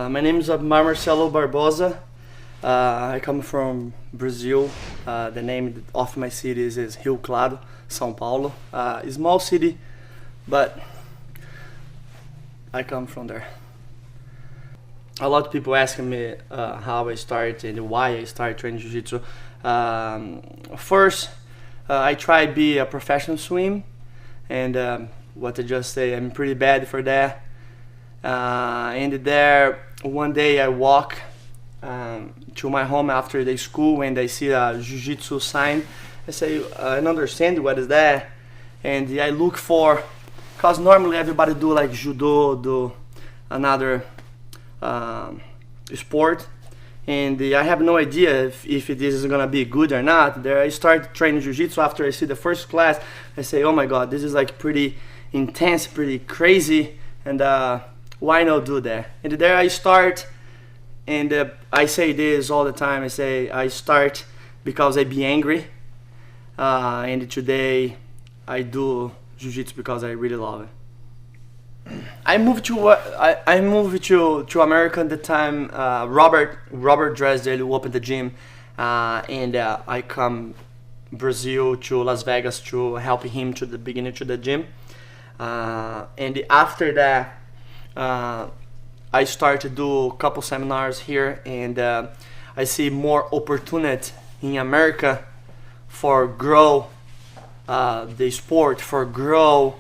My name is Abmar Barbosa. I come from Brazil. The name of my city is Rio Claro, São Paulo. A small city, but I come from there. A lot of people asking me how I started and why I started training Jiu-Jitsu. First, I tried to be a professional swim, and what I just say, I'm pretty bad for that. And there, one day I walk to my home after the school and I see a Jiu-Jitsu sign. I say, I don't understand what is that. And I look for, because normally everybody do like judo, do another sport. And I have no idea if this is gonna be good or not. There I started training Jiu-Jitsu after I see the first class. I say, oh my God, this is like pretty intense, pretty crazy. And why not do that? And there I start, and I say this all the time. I say I start because I be angry, and today I do Jiu-Jitsu because I really love it. I moved to America at the time. Robert Dresdale opened the gym, and I come Brazil to Las Vegas to help him to the beginning to the gym, and after that. I started to do a couple seminars here, and I see more opportunity in America for grow the sport, for grow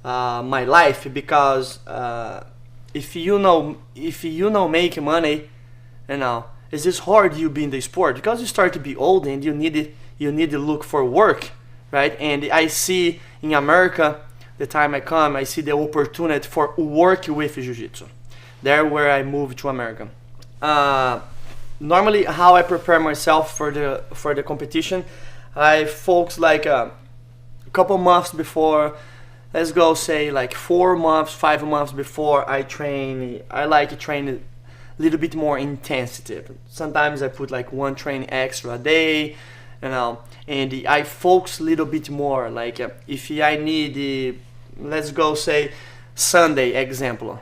my life, because if you know make money, it's just hard you be in the sport because you start to be old and you need to look for work, right? And I see in America. The time I come, I see the opportunity for work with Jiu-Jitsu. There where I moved to America. Normally, how I prepare myself for the competition, I focus like a couple months before. Let's go say like 4 months, 5 months before I train. I like to train a little bit more intensity. Sometimes I put like one training extra a day, and I focus a little bit more. Like if I need let's go say Sunday example.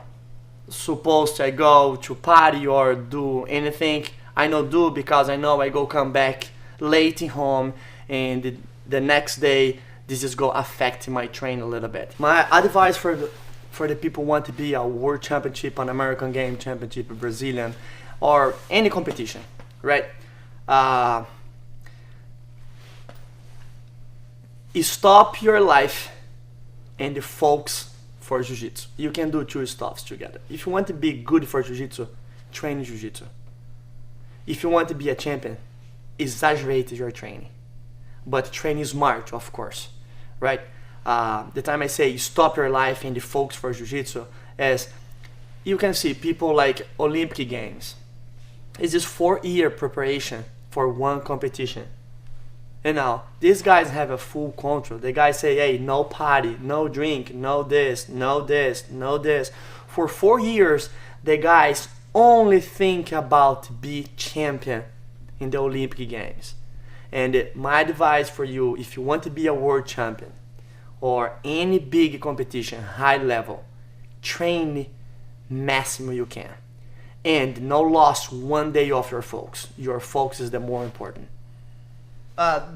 Suppose I go to party or do anything, I not do because I know I go come back late home, and the next day this is go affect my training a little bit. My advice for the people who want to be a world championship, an American game championship, a Brazilian, or any competition, right? Stop your life and focus for Jiu-Jitsu. You can do two stuffs together. If you want to be good for Jiu-Jitsu, train Jiu-Jitsu. If you want to be a champion, exaggerate your training. But train smart, of course, right? The time I say stop your life and focus for Jiu-Jitsu, as you can see people like Olympic Games. It's just 4-year preparation for one competition. And now, these guys have a full control. The guys say, hey, no party, no drink, no this, no this, no this. For 4 years, the guys only think about be champion in the Olympic Games. And my advice for you, if you want to be a world champion or any big competition, high level, train maximum you can. And no loss one day of your focus. Your focus is the more important.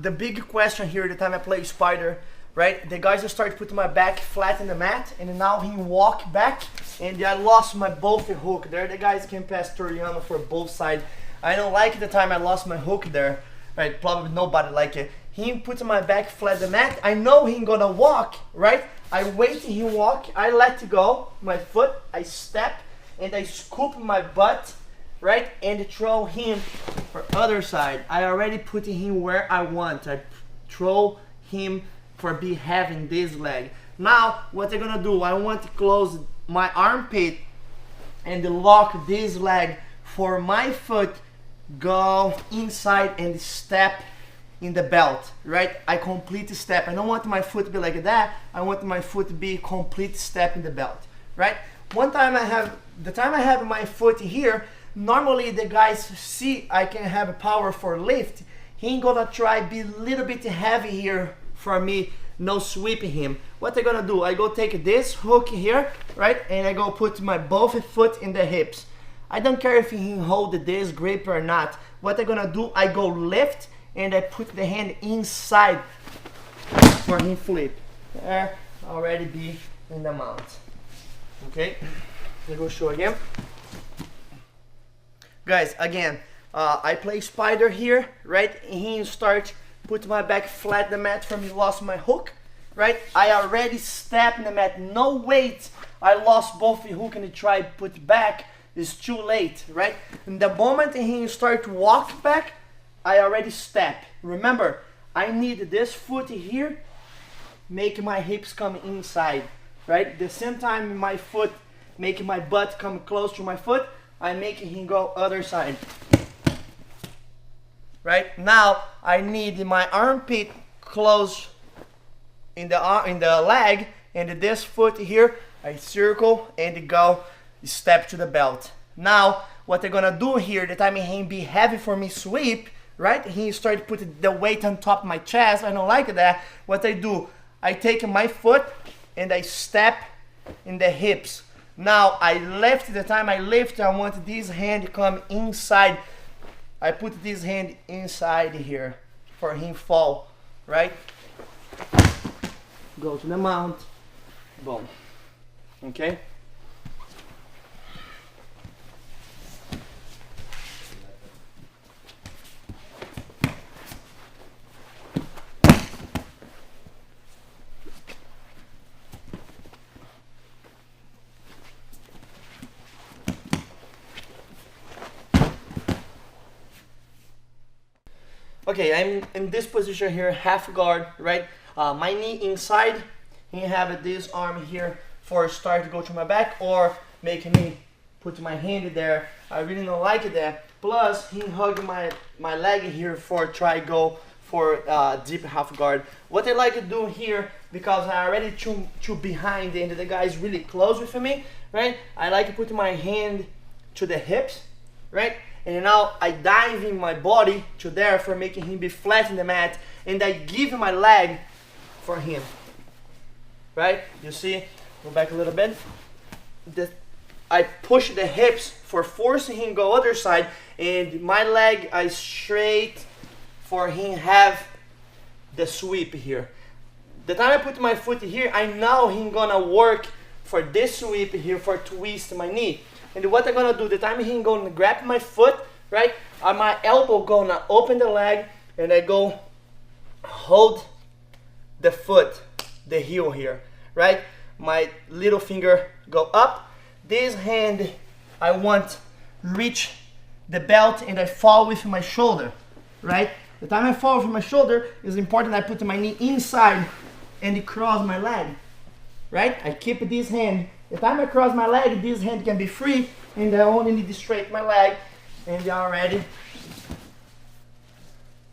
The big question here, the time I play Spider, right? The guys just started putting my back flat in the mat, and now he walk back, and I lost my both hook there. The guys can pass Toriano for both sides. I don't like the time I lost my hook there, right? Probably nobody like it. He puts my back flat in the mat. I know he gonna walk, right? I wait till he walk. I let go my foot. I step and I scoop my butt, right? And throw him for other side. I already put him where I want. I throw him for be having this leg. Now what I'm gonna do, I want to close my armpit and lock this leg for my foot go inside and step in the belt, right? I complete step. I don't want my foot to be like that. I want my foot to be complete step in the belt, right? One time the time I have my foot here, normally the guys see I can have a power for lift. He ain't gonna try be a little bit heavy here for me, no sweeping him. What I gonna do, I go take this hook here, right? And I go put my both foot in the hips. I don't care if he hold this grip or not. What I'm gonna do, I go lift and I put the hand inside for him flip. There, already be in the mount. Okay, I go show again. Guys, again, I play spider here, right? He start put my back flat the mat for me, lost my hook, right? I already step in the mat, no weight. I lost both the hook and try put back. It's too late, right? And the moment he start to walk back, I already step. Remember, I need this foot here, make my hips come inside, right? The same time my foot, making my butt come close to my foot, I'm making him go other side. Right? Now I need my armpit close in the leg, and this foot here, I circle and go step to the belt. Now what I'm gonna do here, the time he be heavy for me sweep, right? He started putting the weight on top of my chest. I don't like that. What I do, I take my foot and I step in the hips. Now I lift, the time I lift, I want this hand to come inside. I put this hand inside here for him fall, right? Go to the mount, boom, okay? Okay, I'm in this position here, half guard, right? My knee inside, he have this arm here for start to go to my back, or make me put my hand there. I really don't like that. Plus, he hug my leg here for try go for deep half guard. What I like to do here, because I already too behind and the guy is really close with me, right? I like to put my hand to the hips, right? And now I dive in my body to there for making him be flat in the mat, and I give my leg for him, right? You see, go back a little bit. I push the hips for forcing him go other side, and my leg I straight for him have the sweep here. The time I put my foot here, I know him gonna work for this sweep here for twist my knee. And what I'm gonna do, the time he gonna grab my foot, right? My elbow gonna open the leg, and I go hold the foot, the heel here, right? My little finger go up. This hand, I want reach the belt, and I fall with my shoulder, right? The time I fall with my shoulder, is important I put my knee inside and cross my leg, right? I keep this hand. The time I cross my leg, this hand can be free, and I only need to straighten my leg, and I already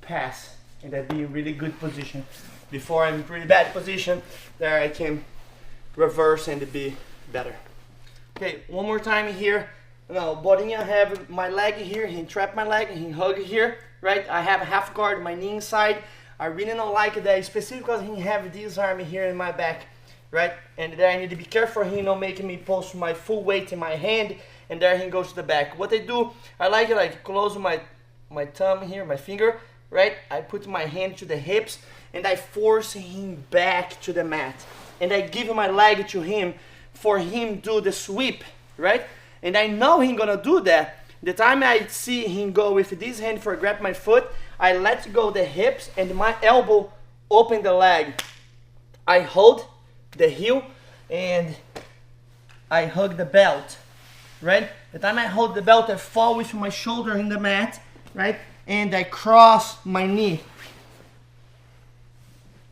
pass. And that be a really good position. Before I'm in pretty bad position, there I can reverse and be better. Okay, one more time here. Now, body I have my leg here, he trap my leg, he hug here, right? I have half guard, my knee inside. I really don't like that, especially because he have this arm here in my back, right? And there I need to be careful, he not making me post my full weight in my hand, and there he goes to the back. What I do, I like close my thumb here, my finger, right? I put my hand to the hips, and I force him back to the mat. And I give my leg to him for him do the sweep, right? And I know he's gonna do that. The time I see him go with this hand for grab my foot, I let go the hips and my elbow open the leg. I hold the heel and I hug the belt, right? The time I hold the belt, I fall with my shoulder in the mat, right? And I cross my knee.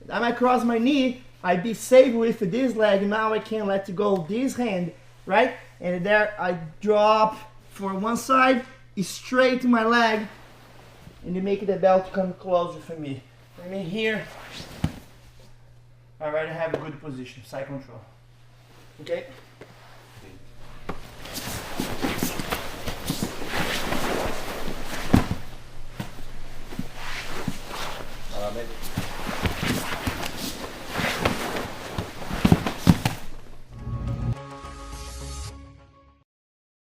The time I cross my knee, I be safe with this leg. Now I can let go this hand, right? And there I drop for one side, straight to my leg, and you make the belt come closer for me. I mean here, I already have a good position, side control. Okay?